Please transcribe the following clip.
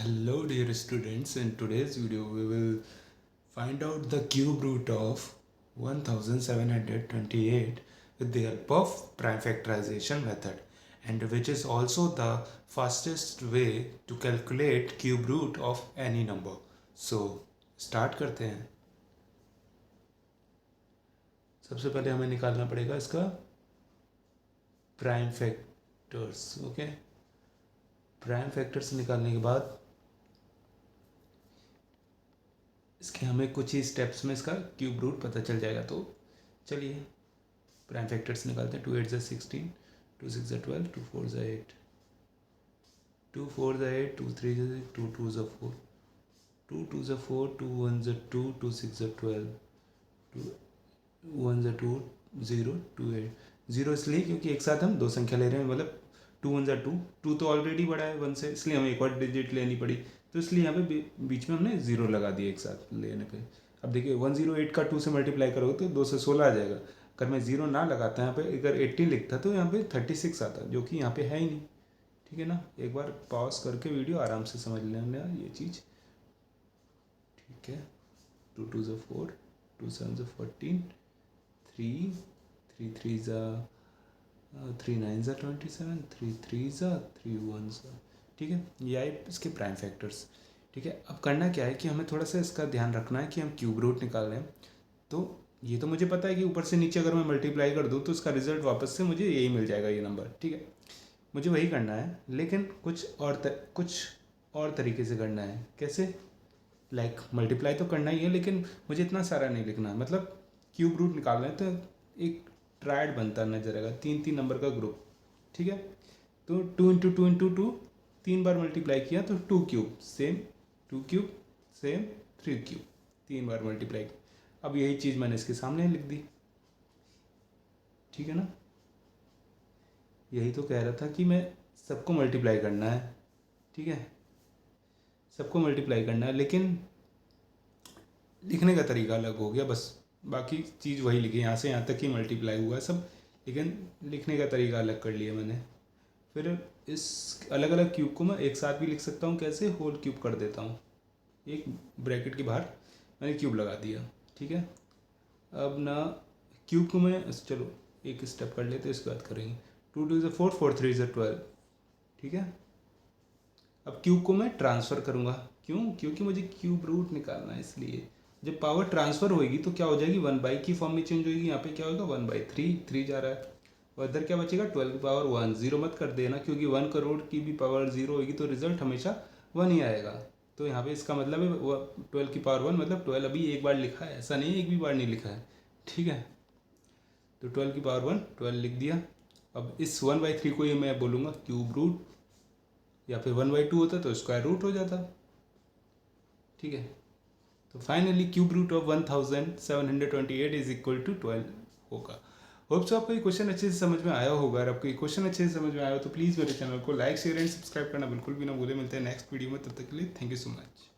Hello dear students, in today's video we will find out the cube root of 1728 with the help of prime factorization method, and which is also the fastest way to calculate cube root of any number. So start करते हैं। सबसे पहले हमें निकालना पड़ेगा इसका prime factors. Okay, prime factors निकालने के बाद इसके हमें कुछ ही स्टेप्स में इसका क्यूब रूट पता चल जाएगा। तो चलिए प्राइम फैक्टर्स निकालते हैं। 2 8 16, 2 6 12, 2 4 8, 2 4 8, 2 3 6, 2 2 4, 2 2 4, 2 1 2, 2 6 12, 2 1 2 0, 2 8 0 इसलिए क्योंकि एक साथ हम दो संख्या ले रहे हैं, मतलब 2 1 2, 2 तो ऑलरेडी बड़ा है 1 से, इसलिए हमें एक और डिजिट लेनी पड़ी। तो इसलिए यहाँ पे बीच में हमने 0 लगा दिया एक साथ लेने पे। अब देखिए 108 का 2 से मल्टीप्लाई करोगे तो 2 से 16 आ जाएगा। अगर मैं 0 ना लगाता यहाँ पे, अगर 18 लिखता तो यहाँ पे 36 आता, जो कि यहाँ पे है ही नहीं। ठीक है ना, एक बार पॉज करके वीडियो आराम से समझ लेना ये चीज़। ठीक है, 2 2 4, 2 7 14, 3 3 3 3 9 27, 3 3 3 1। ठीक है, ये आए इसके प्राइम फैक्टर्स। ठीक है, अब करना क्या है कि हमें थोड़ा सा इसका ध्यान रखना है कि हम क्यूब रूट निकाल रहे हैं। तो ये तो मुझे पता है कि ऊपर से नीचे अगर मैं मल्टीप्लाई कर दूँ तो इसका रिजल्ट वापस से मुझे यही मिल जाएगा, ये नंबर। ठीक है, मुझे वही करना है, लेकिन कुछ और तरीके से करना है। कैसे? लाइक मल्टीप्लाई तो करना ही है, लेकिन मुझे इतना सारा नहीं लिखना। मतलब क्यूब रूट निकाल रहे हैं तो एक ट्रायड बनता नजर आएगा, 3 नंबर का ग्रुप। ठीक है, तो 2 इंटू 2 इंटू 2, 3 बार मल्टीप्लाई किया तो 2 cube same, 2 cube same, 3 cube, 3 बार मल्टीप्लाई। अब यही चीज़ मैंने इसके सामने लिख दी। ठीक है ना, यही तो कह रहा था कि मैं सबको मल्टीप्लाई करना है। ठीक है, सबको मल्टीप्लाई करना है, लेकिन लिखने का तरीका अलग हो गया बस। बाकी चीज़ वही लिखी, यहाँ से यहाँ तक ही मल्टीप्लाई हुआ है सब, लेकिन लिखने का तरीका अलग कर लिया मैंने। फिर इस अलग अलग क्यूब को मैं एक साथ भी लिख सकता हूँ। कैसे? होल क्यूब कर देता हूँ, एक ब्रैकेट के बाहर मैंने क्यूब लगा दिया। ठीक है, अब ना क्यूब को मैं, चलो एक स्टेप कर लेते, इसके बाद करेंगे। 2 2 4, 4 3 12। ठीक है, अब क्यूब को मैं ट्रांसफ़र करूँगा। क्यों? क्योंकि मुझे क्यूब रूट निकालना है, इसलिए जब पावर ट्रांसफ़र होगी तो क्या हो जाएगी, 1 की फॉर्म में चेंज होगी। यहाँ पे क्या होगा, 1/3, 3 जा रहा है, और इधर क्या बचेगा, 12 की पावर 1। 0 मत कर देना, क्योंकि 1 करोड़ की भी पावर 0 होगी तो रिजल्ट हमेशा 1 ही आएगा। तो यहाँ पे इसका मतलब है 12 की पावर 1, मतलब 12 अभी एक बार लिखा है, ऐसा नहीं है एक भी बार नहीं लिखा है। ठीक है, तो 12 की पावर 1, 12 लिख दिया। अब इस 1/3 को ही मैं बोलूँगा क्यूब रूट, या फिर 1/2 होता तो स्क्वायर रूट हो जाता। ठीक है, तो finally cube root of 1728 is equal to 12 होगा। होप सो आपको ये क्वेश्चन अच्छे से समझ में आया होगा। अगर आपको ये क्वेश्चन अच्छे से समझ में आया हो तो प्लीज़ मेरे चैनल को लाइक शेयर एंड सब्सक्राइब करना बिल्कुल भी ना भूलें। मिलते हैं नेक्स्ट वीडियो में, तब तक के लिए थैंक यू सो मच।